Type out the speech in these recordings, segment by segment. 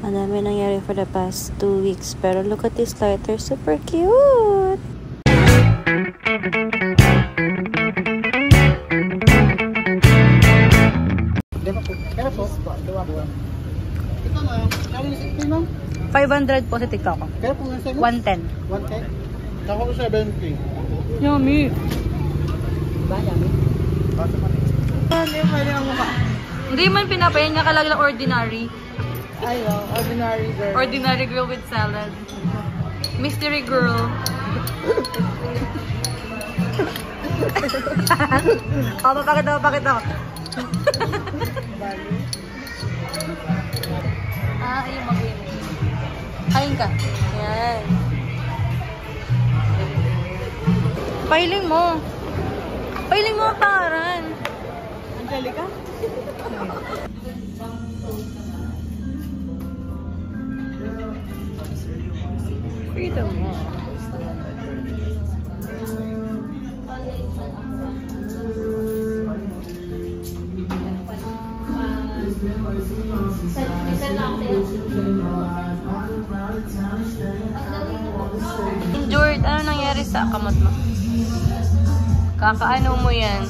Ang dami nangyari for the past 2 weeks. Pero look at this lighter. Super cute! Kaya po? Dua. Ito na. Kaya yung 60 ma'am? 500 po sa TikTok ko. Kaya po nga 7? 110. 110? Ako ko 70. Yummy! Ba, yummy? Hindi, pwede ang mukha. Hindi man pinapayan niya kalag lang ordinary. Ayun, ordinary girl. Ordinary girl with salad. Mystery girl. Pakita ko. Ayun, mag-win. Kain ka. Yan. Pailing mo ang pangaran. Angelica? Freedom mo. Injured, ano nangyari sa kamot mo? Kakaano mo yan?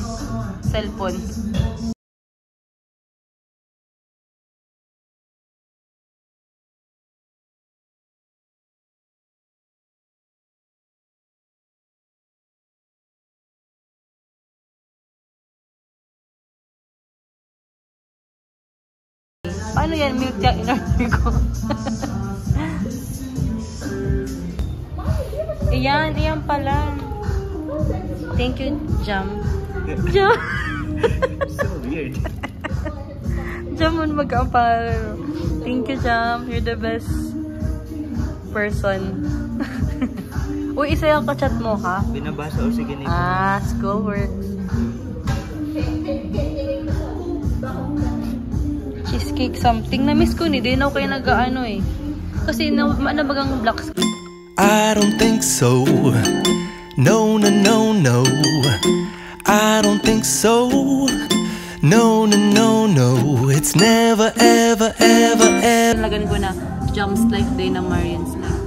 Cellphone. Paano yan? Milk tea in-order ko. Iyan pala. Thank you, Jam. Jam! So weird. Jam mo mag-amparo. Thank you, Jam. You're the best person. Uy, isa yung kachat mo, ha? Binabasa o sige nito. School works. Cheesecake something. Na-miss ko ni. Di na ako kayo nag-ano eh. Kasi bagang black screen. I don't think so. No, no, no, no. I don't think so. No, no, no, no. It's never, ever, ever, ever. Lagan ko na Jum's Life Day ng Marian's Life.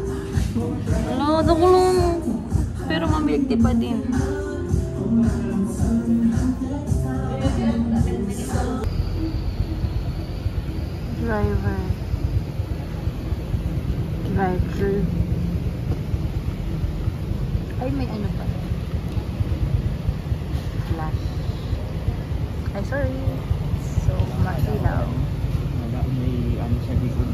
Wala, nakulong. Pero mamilagti pa din. Driver. Ay, may ano pa. Flash. Ay, sorry. So, masilaw. May ano sa likod.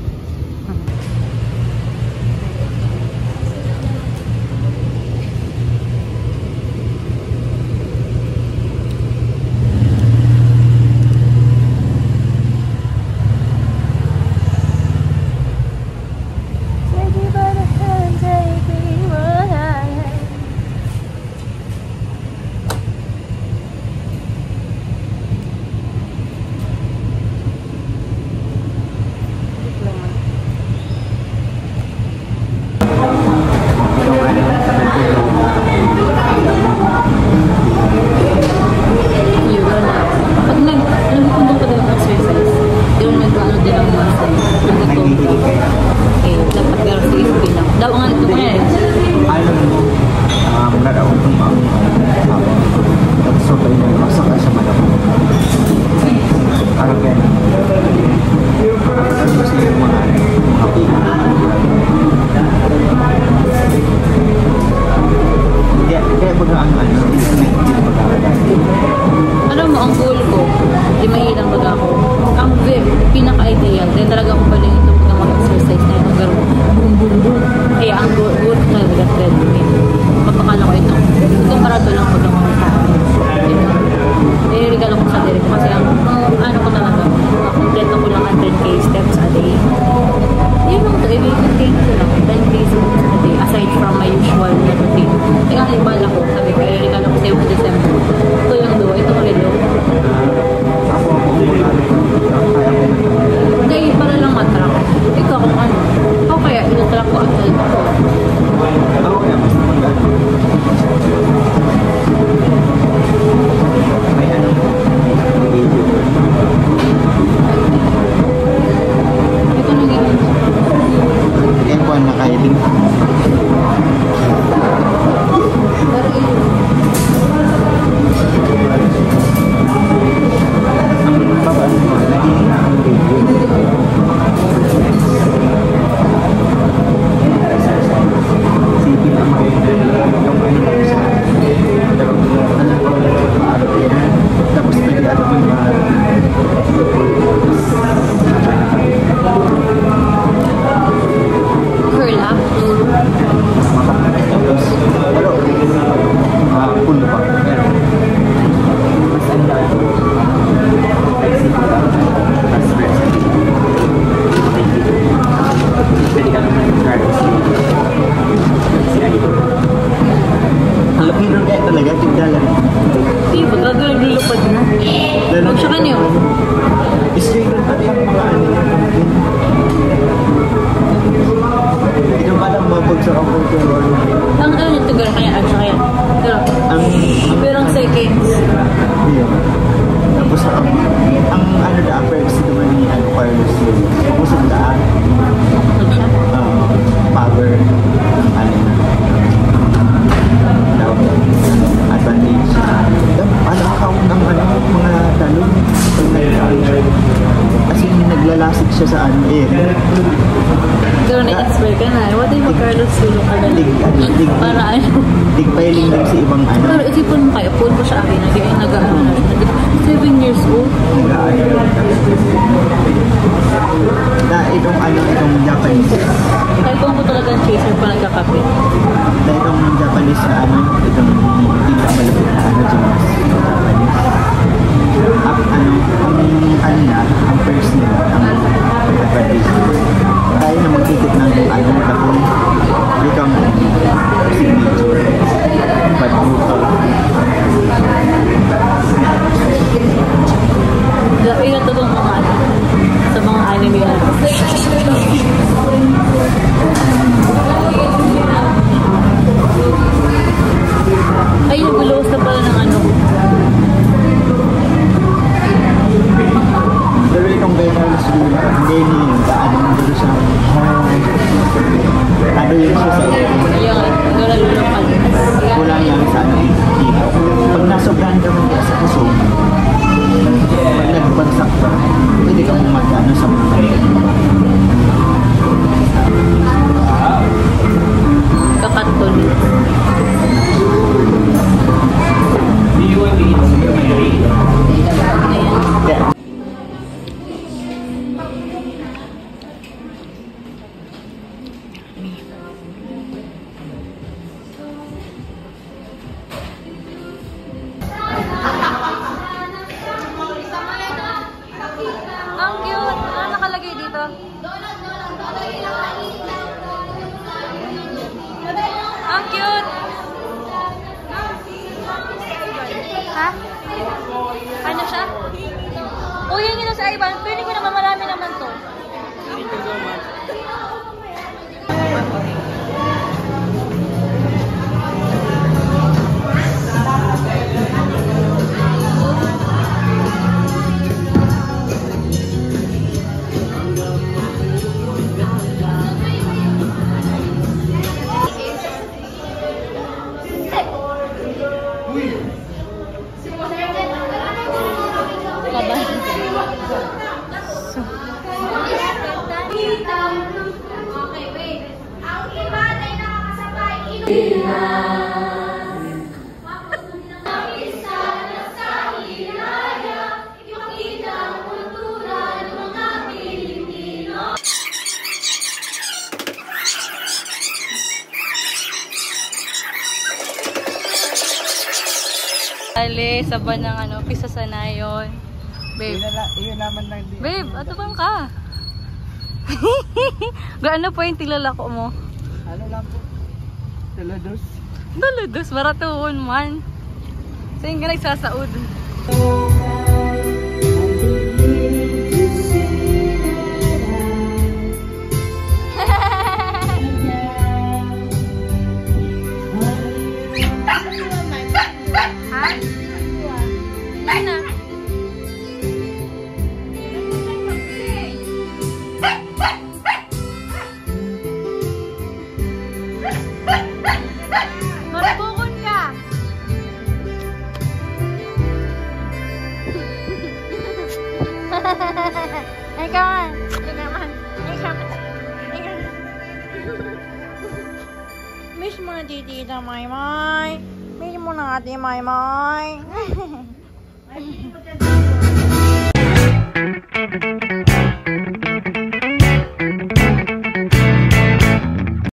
Ano mo, ang goal ko, di mahilang baga ako. Ang pinaka-ideal, dahil talaga ako pala ito mag-exercise na itong garo. Boom, boom, boom. Kaya ang goal ko talaga treadmill. Magpakala ko ito. Itong parato lang ko lang ako sa akin. Regalo ko sa diri ko kasi ang ano ko talaga, kompleto ko lang ang 10k steps a day. Yun lang ito, i-maintain ko lang 10k steps a day aside from my usual routine. Kaya ang ibala ko, sabi ko, regalo ko sa iyo December. Ito yung do, ito ko rin do. Hindi, para lang matrack. Ikaw kung ano. O kaya, ino-track ko ang salita ko. Ito naging Pero na-inspire ka na. What if mag-Carlos sulong ka na? Para ano? Tigpailing din sa ibang ano. Pero isipin mo kayo, phone ko sa akin. Nag-ano na siya. 7 years old. Itong ano, itong Japanese. Kahit kung ko talaga ang chaser pa nagkakapit. Itong Japanese na ano, itong pinakamalapit na ano, Japanese. Ano, ang na, ang first nila, ang advantage. Tayo na magkikit ng ano, kapong ikaw ang signature. But brutal. Grabe na ito mga ano, sa mga anime na. Ay, nagulos na pala ng ano. Pero itong Carlos Luna, hindi yun, ano nandito siya, ano yun siya sa Ayun, naglalulong ka. kulang yan sa ano, dito. Pag nasobrahan ka mo sa puso, pag nagbagsak ka, pwede ka mong mag-ano sa mga Kakatol. yeah. Ang cute! Ano nakalagay dito? Ang cute! Ha? Ano siya? Oh, yan yun sa Ivan. Pwede ko naman, marami naman to. Ali, saban ng ano, pisa sa nayon. Babe. Yun naman lang din. Babe, ato bang ka? Gaano po yung tilalako mo? Ano lang po? Talados. Dalados, maratuon man. Saan ka nagsasaod? Ha? Hindi na. Marabukon ka! Ikaw man! Ikaw man! Ikaw man! Miss mo na titita, Maymay! Miss mo na ate, Maymay!